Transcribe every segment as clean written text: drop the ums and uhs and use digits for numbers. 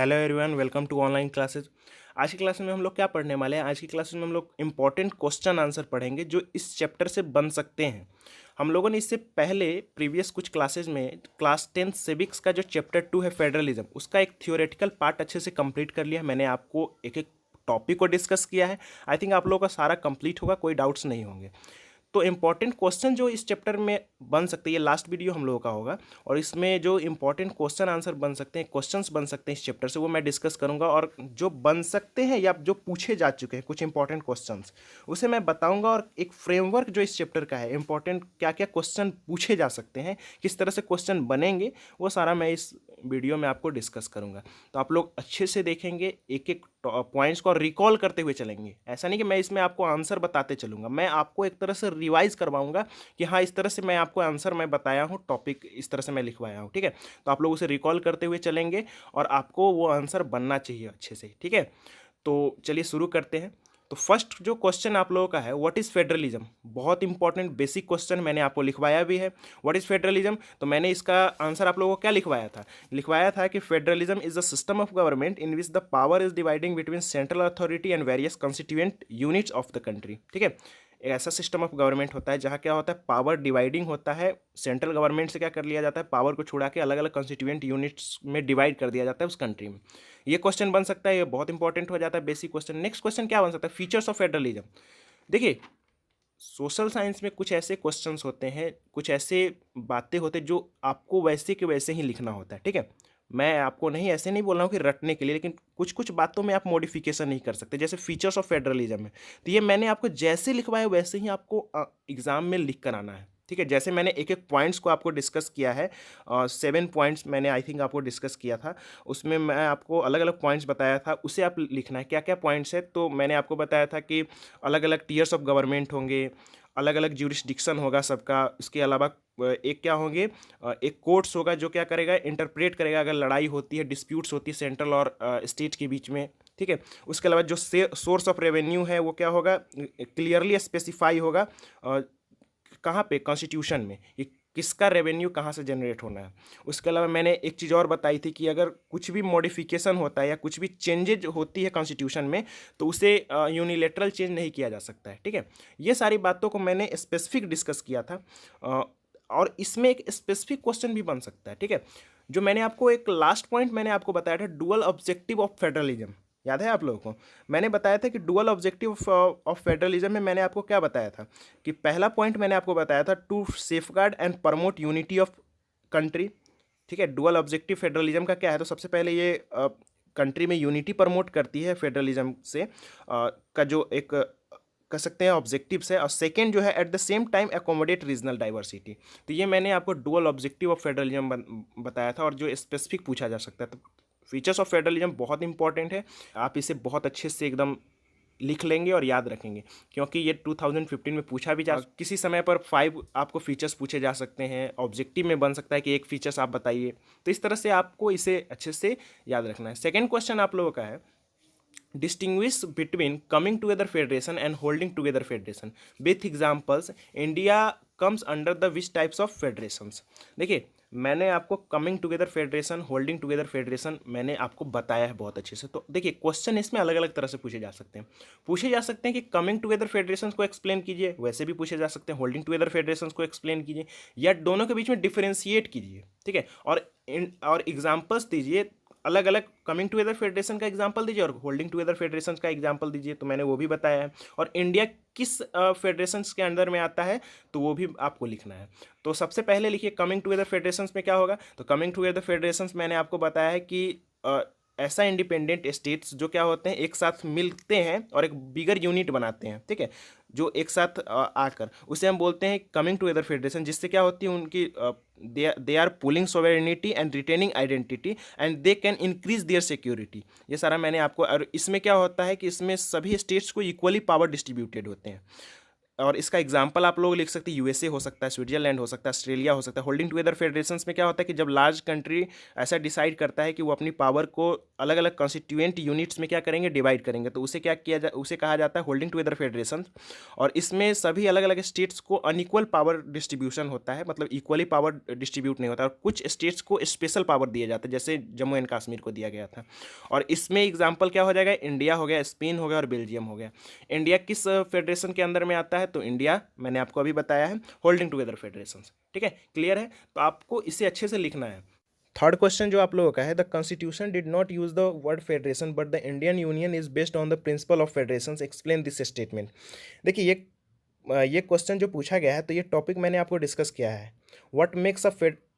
Hello everyone, welcome to online classes. आज की class में हम लोग क्या पढ़ने वाले हैं? आज की क्लास में हम लोग इंपॉर्टेंट क्वेश्चन आंसर पढ़ेंगे जो इस चैप्टर से बन सकते हैं। हम लोगों ने इससे पहले प्रीवियस कुछ क्लासेस में क्लास 10 सिविक्स का जो चैप्टर 2 है फेडरलिज्म, उसका एक थियोरेटिकल पार्ट अच्छे से कंप्लीट कर लिया। मैंने आपको एक एक टॉपिक को डिस्कस किया है। आई थिंक आप लोगों का सारा कंप्लीट होगा, कोई डाउट्स नहीं होंगे। तो इंपॉर्टेंट क्वेश्चन जो इस चैप्टर में बन सकते हैं, ये लास्ट वीडियो हम लोगों का होगा और इसमें जो इंपॉर्टेंट क्वेश्चन आंसर बन सकते हैं, क्वेश्चंस बन सकते हैं इस चैप्टर से, वो मैं डिस्कस करूंगा। और जो बन सकते हैं या जो पूछे जा चुके हैं कुछ इंपॉर्टेंट क्वेश्चंस, उसे मैं बताऊंगा। और एक फ्रेमवर्क जो इस चैप्टर का है, इंपॉर्टेंट क्या क्या क्वेश्चन पूछे जा सकते हैं, किस तरह से क्वेश्चन बनेंगे, वो सारा मैं इस वीडियो में आपको डिस्कस करूंगा। तो आप लोग अच्छे से देखेंगे, एक एक पॉइंट्स को रिकॉल करते हुए चलेंगे। ऐसा नहीं कि मैं इसमें आपको आंसर बताते चलूंगा, मैं आपको एक तरह से रिवाइज करवाऊंगा कि हाँ, इस तरह से मैं आपको आंसर मैं बताया हूँ, टॉपिक इस तरह से मैं लिखवाया हूँ। ठीक है, तो आप लोग उसे रिकॉल करते हुए चलेंगे और आपको वो आंसर बनना चाहिए अच्छे से। ठीक है, तो चलिए शुरू करते हैं। तो फर्स्ट जो क्वेश्चन आप लोगों का है, व्हाट इज़ फेडरलिज्म। बहुत इंपॉर्टेंट बेसिक क्वेश्चन, मैंने आपको लिखवाया भी है। व्हाट इज़ फेडरलिज्म, तो मैंने इसका आंसर आप लोगों को क्या लिखवाया था कि federalism is the system of government in which the power is dividing between central authority and various constituent units of the country. ठीक है, एक ऐसा सिस्टम ऑफ गवर्नमेंट होता है जहाँ क्या होता है, पावर डिवाइडिंग होता है। सेंट्रल गवर्नमेंट से क्या कर लिया जाता है, पावर को छुड़ा के अलग अलग कंस्टिट्यूएंट यूनिट्स में डिवाइड कर दिया जाता है उस कंट्री में। ये क्वेश्चन बन सकता है, ये बहुत इंपॉर्टेंट हो जाता है, बेसिक क्वेश्चन। नेक्स्ट क्वेश्चन क्या बन सकता है, फीचर्स ऑफ फेडरलिज्म। देखिए, सोशल साइंस में कुछ ऐसे क्वेश्चंस होते हैं, कुछ ऐसे बातें होते हैं जो आपको वैसे के वैसे ही लिखना होता है। ठीक है, मैं आपको नहीं ऐसे नहीं बोल रहा हूँ कि रटने के लिए, लेकिन कुछ कुछ बातों में आप मॉडिफिकेशन नहीं कर सकते। जैसे फीचर्स ऑफ फेडरलिज्म है, तो ये मैंने आपको जैसे लिखवाया वैसे ही आपको एग्जाम में लिख कर आना है। ठीक है, जैसे मैंने एक एक पॉइंट्स को आपको डिस्कस किया है, 7 पॉइंट्स मैंने आई थिंक आपको डिस्कस किया था। उसमें मैं आपको अलग अलग पॉइंट्स बताया था, उसे आप लिखना है क्या क्या पॉइंट्स है। तो मैंने आपको बताया था कि अलग अलग टीयर्स ऑफ गवर्नमेंट होंगे, अलग अलग ज्यूरिसडिक्शन होगा सबका। इसके अलावा एक क्या होंगे, एक कोर्ट्स होगा जो क्या करेगा, इंटरप्रेट करेगा अगर लड़ाई होती है, डिस्प्यूट्स होती है सेंट्रल और स्टेट के बीच में। ठीक है, उसके अलावा जो सोर्स ऑफ रेवेन्यू है वो क्या होगा, क्लियरली स्पेसिफाई होगा कहाँ पे, कॉन्स्टिट्यूशन में, ये किसका रेवेन्यू कहाँ से जनरेट होना है। उसके अलावा मैंने एक चीज़ और बताई थी कि अगर कुछ भी मॉडिफिकेशन होता है या कुछ भी चेंजेज होती है कॉन्स्टिट्यूशन में, तो उसे यूनिलेटरल चेंज नहीं किया जा सकता है। ठीक है, ये सारी बातों को मैंने स्पेसिफिक डिस्कस किया था। और इसमें एक स्पेसिफिक क्वेश्चन भी बन सकता है। ठीक है, जो मैंने आपको एक लास्ट पॉइंट मैंने आपको बताया था, डुअल ऑब्जेक्टिव ऑफ फेडरलिज्म, याद है आप लोगों को? मैंने बताया था कि डुअल ऑब्जेक्टिव ऑफ फेडरलिज्म में मैंने आपको क्या बताया था कि पहला पॉइंट मैंने आपको बताया था, to safeguard and promote unity of country. ठीक है, डुअल ऑब्जेक्टिव फेडरलिज्म का क्या है, तो सबसे पहले ये कंट्री में यूनिटी प्रमोट करती है फेडरलिज्म से, का जो एक कह सकते हैं ऑब्जेक्टिव्स है। और सेकेंड जो है, at the same time accommodate regional diversity. तो ये मैंने आपको डुअल ऑब्जेक्टिव ऑफ फेडरलिज्म बताया था, और जो स्पेसिफिक पूछा जा सकता है। तो फीचर्स ऑफ फेडरलिज्म बहुत इंपॉर्टेंट है, आप इसे बहुत अच्छे से एकदम लिख लेंगे और याद रखेंगे, क्योंकि ये 2015 में पूछा भी जा, किसी समय पर 5 आपको फीचर्स पूछे जा सकते हैं, ऑब्जेक्टिव में बन सकता है कि एक फीचर्स आप बताइए। तो इस तरह से आपको इसे अच्छे से याद रखना है। सेकेंड क्वेश्चन आप लोगों का है, distinguish between coming together federation and holding together federation with examples, India comes under the which types of federations। देखिए, मैंने आपको coming together federation, holding together federation मैंने आपको बताया है बहुत अच्छे से। तो देखिए, क्वेश्चन इसमें अलग अलग तरह से पूछे जा सकते हैं। पूछे जा सकते हैं कि कमिंग टुगेदर फेडरेशन को एक्सप्लेन कीजिए, वैसे भी पूछे जा सकते हैं होल्डिंग टुगेदर फेडरेशन को एक्सप्लेन कीजिए, या दोनों के बीच में डिफरेंशिएट कीजिए। ठीक है, और एग्जाम्पल्स दीजिए, अलग अलग कमिंग टुगेदर फेडरेशन का एग्जांपल दीजिए और होल्डिंग टुगेदर फेडरेशन का एग्जांपल दीजिए। तो मैंने वो भी बताया है। और इंडिया किस फेडरेशन के अंदर में आता है, तो वो भी आपको लिखना है। तो सबसे पहले लिखिए, कमिंग टुगेदर फेडरेशन में क्या होगा, तो कमिंग टुगेदर फेडरेशन मैंने आपको बताया है कि ऐसा इंडिपेंडेंट स्टेट्स जो क्या होते हैं, एक साथ मिलते हैं और एक बिगर यूनिट बनाते हैं। ठीक है, जो एक साथ आकर, उसे हम बोलते हैं कमिंग टुगेदर फेडरेशन, जिससे क्या होती है उनकी, they are pulling sovereignty and retaining identity and they can increase their security. ये सारा मैंने आपको, और इसमें क्या होता है कि इसमें सभी स्टेट्स को इक्वली पावर डिस्ट्रीब्यूटेड होते हैं। और इसका एग्जांपल आप लोग लिख सकते हैं, यूएसए हो सकता है, स्विट्जरलैंड हो सकता है, ऑस्ट्रेलिया हो सकता है। होल्डिंग टुगेदर फेडरेशंस में क्या होता है कि जब लार्ज कंट्री ऐसा डिसाइड करता है कि वो अपनी पावर को अलग अलग कॉन्स्टिट्यूएंट यूनिट्स में क्या करेंगे, डिवाइड करेंगे, तो उसे क्या उसे कहा जाता है होल्डिंग टुगेदर फेडरेशन। और इसमें सभी अलग अलग स्टेट्स को अनइक्वल पावर डिस्ट्रीब्यूशन होता है, मतलब इक्वली पावर डिस्ट्रीब्यूट नहीं होता, और कुछ स्टेट्स को स्पेशल पावर दिया जाता है, जैसे जम्मू एंड कश्मीर को दिया गया था। और इसमें एग्जाम्पल क्या हो जाएगा, इंडिया हो गया, स्पेन हो गया और बेल्जियम हो गया। इंडिया किस फेडरेशन के अंदर में आता है, तो इंडिया मैंने आपको अभी बताया है होल्डिंग टुगेदर फेडरेशन। ठीक है, क्लियर है, तो आपको इसे अच्छे से लिखना है। थर्ड क्वेश्चन जो आप लोगों का है, the constitution did not use the word federation but the Indian union is based on the principle of federation, explain this statement. देखिए ये क्वेश्चन जो पूछा गया है, तो ये टॉपिक मैंने आपको डिस्कस किया है, what makes a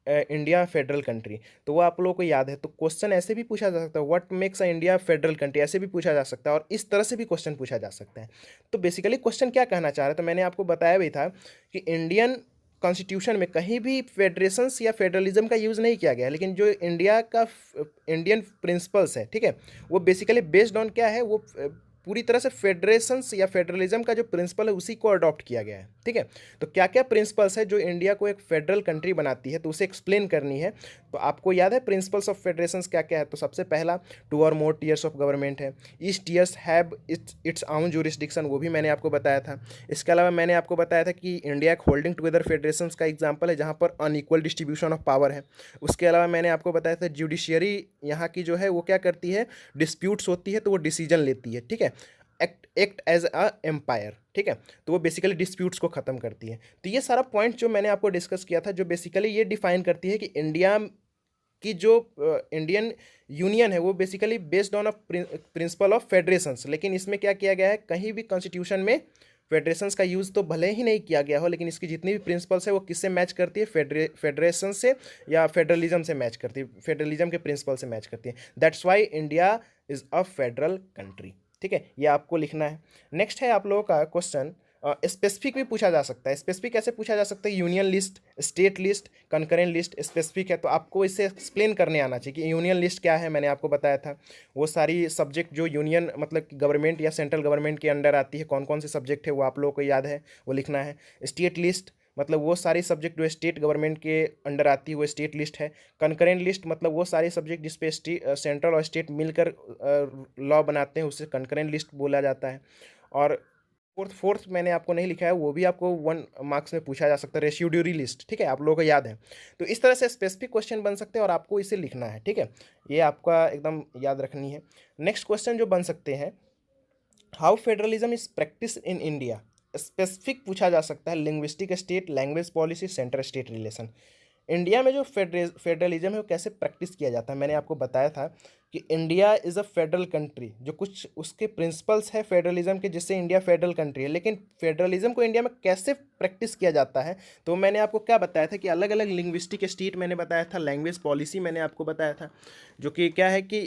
India federal country, तो वो आप लोगों को याद है। तो क्वेश्चन ऐसे भी पूछा जा सकता है, what makes a India federal country, ऐसे भी पूछा जा सकता है, और इस तरह से भी क्वेश्चन पूछा जा सकता है। तो बेसिकली क्वेश्चन क्या कहना चाह रहा है, तो मैंने आपको बताया भी था कि इंडियन कॉन्स्टिट्यूशन में कहीं भी फेडरेशंस या फेडरलिज्म का यूज़ नहीं किया गया, लेकिन जो इंडिया का इंडियन प्रिंसिपल्स है, ठीक है, वो बेसिकली बेस्ड ऑन क्या है, वो पूरी तरह से फेडरेशंस या फेडरलिज्म का जो प्रिंसिपल है उसी को अडॉप्ट किया गया है। ठीक है, तो क्या क्या प्रिंसिपल्स है जो इंडिया को एक फेडरल कंट्री बनाती है, तो उसे एक्सप्लेन करनी है। तो आपको याद है प्रिंसिपल्स ऑफ फेडरेशंस क्या क्या है, तो सबसे पहला 2 और मोर टीयर्स ऑफ गवर्नमेंट है, each tears have its own jurisdiction, वो भी मैंने आपको बताया था। इसके अलावा मैंने आपको बताया था कि इंडिया एक होल्डिंग टुगेदर फेडरेशंस का एग्जाम्पल है जहाँ पर अनइक्वल डिस्ट्रीब्यूशन ऑफ पावर है। उसके अलावा मैंने आपको बताया था जुडिशियरी यहाँ की जो है वो क्या करती है, डिस्प्यूट्स होती है तो वो डिसीजन लेती है। ठीक है, एक्ट एज अ एम्पायर। ठीक है, तो वो बेसिकली डिस्प्यूट्स को ख़त्म करती है। तो ये सारा पॉइंट जो मैंने आपको डिस्कस किया था, जो बेसिकली ये डिफाइन करती है कि इंडिया की जो इंडियन यूनियन है वो basically based on a principle of federations. लेकिन इसमें क्या किया गया है, कहीं भी कॉन्स्टिट्यूशन में फेडरेशंस का यूज़ तो भले ही नहीं किया गया हो, लेकिन इसकी जितनी भी प्रिंसिपल्स है वो किससे मैच करती है, फेडरेशन से या फेडरलिज्म से मैच करती है, फेडरलिज्म के प्रिंसिपल से मैच करती है। That's why India is a federal country. ठीक है, ये आपको लिखना है। नेक्स्ट है आप लोगों का क्वेश्चन, स्पेसिफिक भी पूछा जा सकता है। स्पेसिफिक कैसे पूछा जा सकता है, union list, state list, concurrent list, specific है, तो आपको इसे एक्सप्लेन करने आना चाहिए कि यूनियन लिस्ट क्या है। मैंने आपको बताया था वो सारी सब्जेक्ट जो यूनियन मतलब गवर्नमेंट या सेंट्रल गवर्नमेंट के अंडर आती है, कौन कौन से सब्जेक्ट है वो आप लोगों को याद है, वो लिखना है। स्टेट लिस्ट मतलब वो सारी सब्जेक्ट जो स्टेट गवर्नमेंट के अंडर आती है वो स्टेट लिस्ट है। कंकरेंट लिस्ट मतलब वो सारे सब्जेक्ट जिस पे सेंट्रल और स्टेट मिलकर लॉ बनाते हैं उसे कंकरेंट लिस्ट बोला जाता है। और फोर्थ मैंने आपको नहीं लिखा है, वो भी आपको 1 मार्क्स में पूछा जा सकता है, रेसिड्यूरी लिस्ट। ठीक है, आप लोगों को याद है। तो इस तरह से स्पेसिफिक क्वेश्चन बन सकते हैं और आपको इसे लिखना है। ठीक है, ये आपका एकदम याद रखनी है। नेक्स्ट क्वेश्चन जो बन सकते हैं, how federalism is practice in India, specific पूछा जा सकता है, linguistic state, language policy, centre state relation. India में जो फेडरलिज्म है वो कैसे प्रैक्टिस किया जाता है, मैंने आपको बताया था कि India is a federal country, जो कुछ उसके प्रिंसिपल्स है फेडरलिज्म के जिससे इंडिया फेडरल कंट्री है। लेकिन फेडरलिज्म को इंडिया में कैसे प्रैक्टिस किया जाता है, तो मैंने आपको क्या बताया था कि अलग अलग लिंग्विस्टिक स्टेट मैंने बताया था, लैंग्वेज पॉलिसी मैंने आपको बताया था, जो कि क्या है कि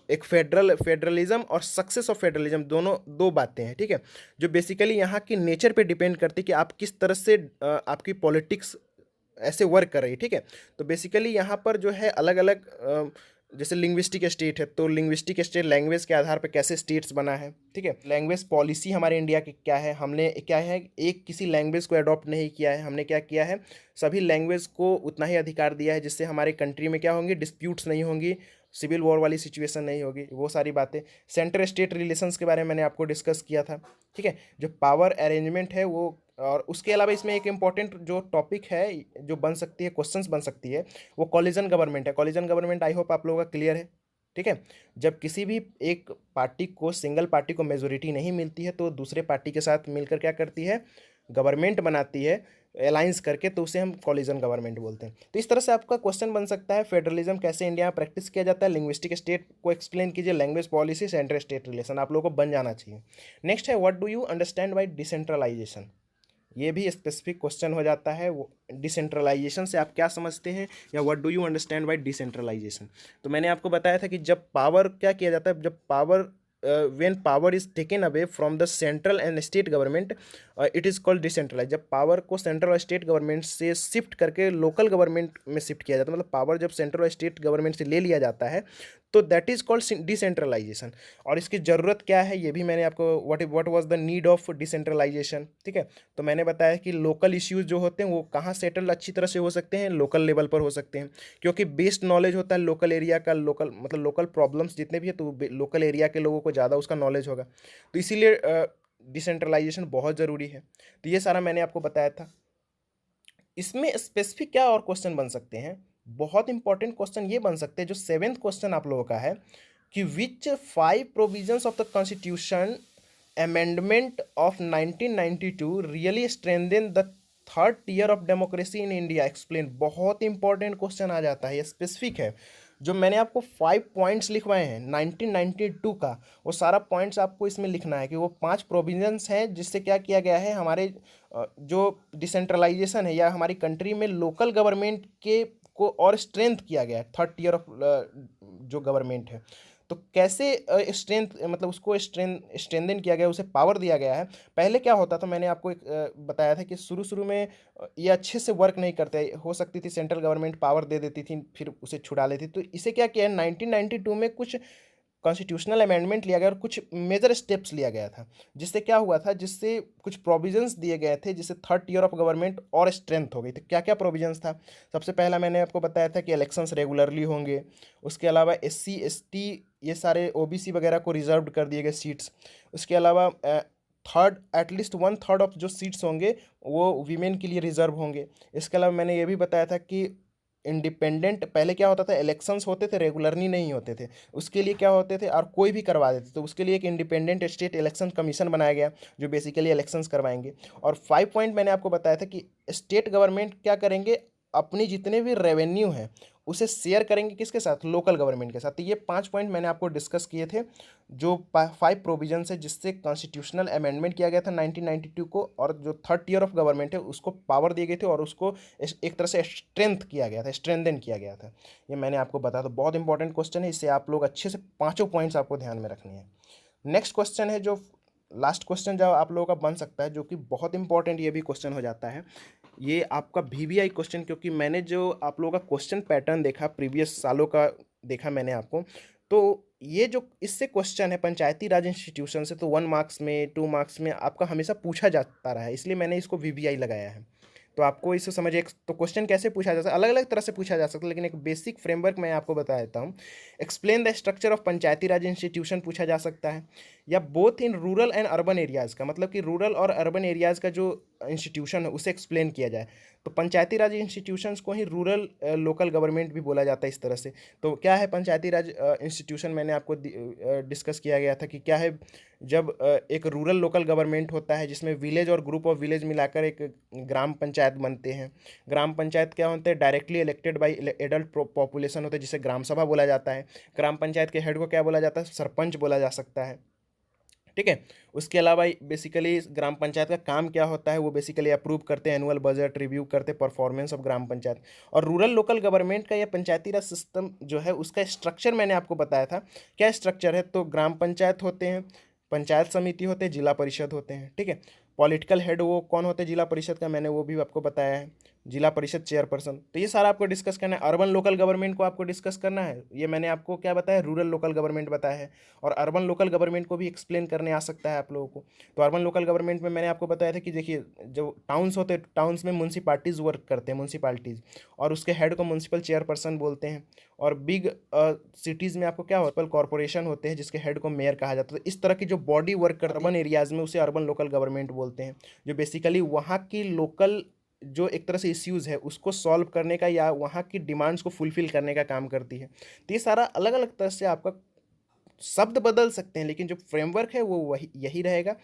एक फेडरलिज्म और सक्सेस ऑफ फेडरलिज्म दोनों दो बातें हैं। ठीक है, जो बेसिकली यहाँ की नेचर पे डिपेंड करती है कि आप किस तरह से आपकी पॉलिटिक्स ऐसे वर्क कर रही है। ठीक है, तो बेसिकली यहाँ पर जो है अलग अलग जैसे लिंग्विस्टिक स्टेट है, तो लिंग्विस्टिक स्टेट लैंग्वेज के आधार पर कैसे स्टेट्स बना है। ठीक है, लैंग्वेज पॉलिसी हमारे इंडिया की क्या है, हमने क्या है एक किसी लैंग्वेज को अडॉप्ट नहीं किया है, हमने क्या किया है सभी लैंग्वेज को उतना ही अधिकार दिया है जिससे हमारे कंट्री में क्या होंगी, डिस्प्यूट्स नहीं होंगी, सिविल वॉर वाली सिचुएशन नहीं होगी, वो सारी बातें। सेंटर स्टेट रिलेशंस के बारे में मैंने आपको डिस्कस किया था। ठीक है, जो पावर अरेंजमेंट है वो, और उसके अलावा इसमें एक इम्पॉर्टेंट जो टॉपिक है जो बन सकती है, क्वेश्चंस बन सकती है, वो कॉलिजन गवर्नमेंट है। कॉलिजन गवर्नमेंट आई होप आप लोगों का क्लियर है। ठीक है, जब किसी भी एक पार्टी को, सिंगल पार्टी को मेजोरिटी नहीं मिलती है तो दूसरे पार्टी के साथ मिलकर क्या करती है, गवर्नमेंट बनाती है अलायंस करके, तो उसे हम कॉलिजन गवर्नमेंट बोलते हैं। तो इस तरह से आपका क्वेश्चन बन सकता है, फेडरलिज्म कैसे इंडिया में प्रैक्टिस किया जाता है, लिंग्विस्टिक स्टेट को एक्सप्लेन कीजिए, language policy, centre state relation, आप लोगों को बन जाना चाहिए। नेक्स्ट है what do you understand by decentralisation, ये भी स्पेसिफिक क्वेश्चन हो जाता है। वो डिसेंट्रलाइजेशन से आप क्या समझते हैं, या what do you understand by decentralisation. तो मैंने आपको बताया था कि जब पावर क्या किया जाता है, जब power when power is taken away from the central and state government, it is called decentralized। जब पावर को सेंट्रल और स्टेट गवर्नमेंट से शिफ्ट करके लोकल गवर्नमेंट में शिफ्ट किया जाता है, मतलब पावर जब सेंट्रल और स्टेट गवर्नमेंट से ले लिया जाता है तो दैट इज कॉल्ड डिसेंट्रलाइजेशन। और इसकी ज़रूरत क्या है ये भी मैंने आपको what was the need of decentralisation, ठीक है। तो मैंने बताया कि लोकल इश्यूज जो होते हैं वो कहाँ सेटल अच्छी तरह से हो सकते हैं, लोकल लेवल पर हो सकते हैं, क्योंकि बेस्ड नॉलेज होता है लोकल एरिया का, लोकल मतलब लोकल प्रॉब्लम्स जितने भी है तो लोकल एरिया के लोगों को ज़्यादा उसका नॉलेज होगा, तो इसीलिए डिसेंट्रलाइजेशन बहुत ज़रूरी है। तो ये सारा मैंने आपको बताया था। इसमें स्पेसिफिक क्या और क्वेश्चन बन सकते हैं, बहुत इंपॉर्टेंट क्वेश्चन ये बन सकते हैं जो 7th क्वेश्चन आप लोगों का है कि which 5 provisions of the constitution amendment of 1992 really strengthen the third tier of democracy in India, explain. बहुत इंपॉर्टेंट क्वेश्चन आ जाता है, ये स्पेसिफिक है। जो मैंने आपको 5 पॉइंट्स लिखवाए हैं 1992 का, वो सारा पॉइंट्स आपको इसमें लिखना है कि वो 5 प्रोविजंस हैं जिससे क्या किया गया है, हमारे जो डिसेंट्रलाइजेशन है या हमारी कंट्री में लोकल गवर्नमेंट के को और स्ट्रेंथ किया गया है, थर्ड टीयर ऑफ जो गवर्नमेंट है। तो कैसे स्ट्रेंथ मतलब उसको स्ट्रेंथन किया गया, उसे पावर दिया गया है। पहले क्या होता था, मैंने आपको एक बताया था कि शुरू शुरू में ये अच्छे से वर्क नहीं करते, हो सकती थी सेंट्रल गवर्नमेंट पावर दे देती थी फिर उसे छुड़ा लेती। तो इसे क्या किया है 1992 में कुछ कॉन्स्टिट्यूशनल अमेंडमेंट लिया गया और कुछ मेजर स्टेप्स लिया गया था, जिससे क्या हुआ था, जिससे कुछ प्रोविजंस दिए गए थे, जिससे थर्ड टीयर ऑफ गवर्नमेंट और स्ट्रेंथ हो गई। तो क्या क्या प्रोविजंस था, सबसे पहला मैंने आपको बताया था कि इलेक्शंस रेगुलरली होंगे। उसके अलावा SC ST ये सारे OBC वगैरह को रिजर्व कर दिए गए सीट्स। उसके अलावा थर्ड एटलीस्ट 1/3 ऑफ जो सीट्स होंगे वो वीमेन के लिए रिजर्व होंगे। इसके अलावा मैंने ये भी बताया था कि इंडिपेंडेंट, पहले क्या होता था इलेक्शंस होते थे रेगुलरली नहीं होते थे, उसके लिए क्या होते थे और कोई भी करवा देते, तो उसके लिए एक इंडिपेंडेंट स्टेट इलेक्शन कमीशन बनाया गया जो बेसिकली इलेक्शंस करवाएंगे। और 5 पॉइंट मैंने आपको बताया था कि स्टेट गवर्नमेंट क्या करेंगे, अपनी जितने भी रेवेन्यू है उसे शेयर करेंगे किसके साथ, लोकल गवर्नमेंट के साथ। तो ये 5 पॉइंट मैंने आपको डिस्कस किए थे, जो 5 प्रोविजन है जिससे कॉन्स्टिट्यूशनल अमेंडमेंट किया गया था 1992 को, और जो थर्ड टीयर ऑफ गवर्नमेंट है उसको पावर दिए गए थे और उसको एक तरह से स्ट्रेंथ किया गया था, स्ट्रेंथन किया गया था। ये मैंने आपको बताया, तो बहुत इंपॉर्टेंट क्वेश्चन है, इससे आप लोग अच्छे से 5 पॉइंट्स आपको ध्यान में रखनी है। नेक्स्ट क्वेश्चन है जो लास्ट क्वेश्चन जो आप लोगों का बन सकता है, जो कि बहुत इंपॉर्टेंट ये भी क्वेश्चन हो जाता है, ये आपका VVI क्वेश्चन, क्योंकि मैंने जो आप लोगों का क्वेश्चन पैटर्न देखा प्रीवियस सालों का देखा मैंने आपको, तो ये जो इससे क्वेश्चन है पंचायती राज इंस्टीट्यूशन से, तो 1 मार्क्स में 2 मार्क्स में आपका हमेशा पूछा जाता रहा है, इसलिए मैंने इसको VVI लगाया है। तो आपको इसे समझिए, तो क्वेश्चन कैसे पूछा जा सकता है, अलग अलग तरह से पूछा जा सकता है, लेकिन एक बेसिक फ्रेमवर्क मैं आपको बता देता हूँ। Explain the structure of Panchayati Raj institution पूछा जा सकता है, या both in rural and urban areas का, मतलब कि रूरल और अर्बन एरियाज़ का जो इंस्टीट्यूशन है उसे एक्सप्लेन किया जाए। तो पंचायती राज इंस्टीट्यूशंस को ही रूरल लोकल गवर्नमेंट भी बोला जाता है इस तरह से। तो क्या है पंचायती राज इंस्टीट्यूशन, मैंने आपको डिस्कस किया गया था कि क्या है, जब एक रूरल लोकल गवर्नमेंट होता है जिसमें विलेज और ग्रुप ऑफ विलेज मिलाकर एक ग्राम पंचायत बनते हैं। ग्राम पंचायत क्या होते हैं, directly elected by adult population होते हैं, जिसे ग्राम सभा बोला जाता है। ग्राम पंचायत के हेड को क्या बोला जाता है, सरपंच बोला जा सकता है, ठीक है। उसके अलावा बेसिकली ग्राम पंचायत का काम क्या होता है, वो बेसिकली अप्रूव करते हैं एनुअल बजट, रिव्यू करते हैं परफॉर्मेंस ऑफ ग्राम पंचायत। और रूरल लोकल गवर्नमेंट का या पंचायती राज सिस्टम जो है उसका स्ट्रक्चर मैंने आपको बताया था क्या स्ट्रक्चर है। तो ग्राम पंचायत होते हैं, पंचायत समिति होते हैं, जिला परिषद होते हैं, ठीक है। पॉलिटिकल हेड वो कौन होते हैं जिला परिषद का, मैंने वो भी आपको बताया है, जिला परिषद चेयरपर्सन। तो ये सारा आपको डिस्कस करना है। अर्बन लोकल गवर्नमेंट को आपको डिस्कस करना है, ये मैंने आपको क्या बताया, रूरल लोकल गवर्नमेंट बताया है। और अर्बन लोकल गवर्नमेंट को भी एक्सप्लेन करने आ सकता है आप लोगों को। तो अर्बन लोकल गवर्नमेंट में मैंने आपको बताया था कि देखिए, जो टाउन्स होते हैं, टाउन्स में म्यूनसिपाल्टीज़ वर्क करते हैं, म्यूनसिपाल्टीज़, और उसके हेड को म्यूनसिपल चेयरपर्सन बोलते हैं। और बिग सिटीज़ में आपको क्या होता है, कॉर्पोरेशन होते हैं जिसके हेड को मेयर कहा जाता है। तो इस तरह की जो बॉडी वर्क कर अर्बन एरियाज़ में उसे अर्बन लोकल गवर्नमेंट बोलते हैं, जो बेसिकली वहाँ की लोकल जो एक तरह से इश्यूज़ है उसको सॉल्व करने का या वहाँ की डिमांड्स को फुलफ़िल करने का काम करती है। तो ये सारा अलग अलग तरह से आपका शब्द बदल सकते हैं, लेकिन जो फ्रेमवर्क है वो वही यही रहेगा,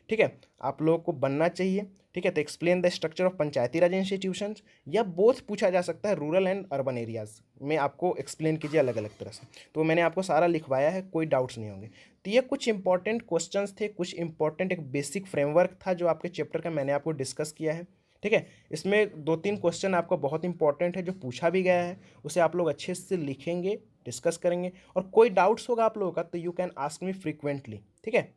ठीक है। आप लोगों को बनना चाहिए, ठीक है। तो explain the structure of Panchayati Raj institutions, या बोथ पूछा जा सकता है, रूरल एंड अर्बन एरियाज़ में आपको एक्सप्लेन कीजिए अलग अलग तरह से। तो मैंने आपको सारा लिखवाया है, कोई डाउट्स नहीं होंगे। तो ये कुछ इंपॉर्टेंट क्वेश्चंस थे, कुछ इंपॉर्टेंट एक बेसिक फ्रेमवर्क था जो आपके चैप्टर का मैंने आपको डिस्कस किया है, ठीक है। इसमें 2-3 क्वेश्चन आपका बहुत इंपॉर्टेंट है जो पूछा भी गया है, उसे आप लोग अच्छे से लिखेंगे, डिस्कस करेंगे, और कोई डाउट्स होगा आप लोगों का तो you can ask me frequently, ठीक है।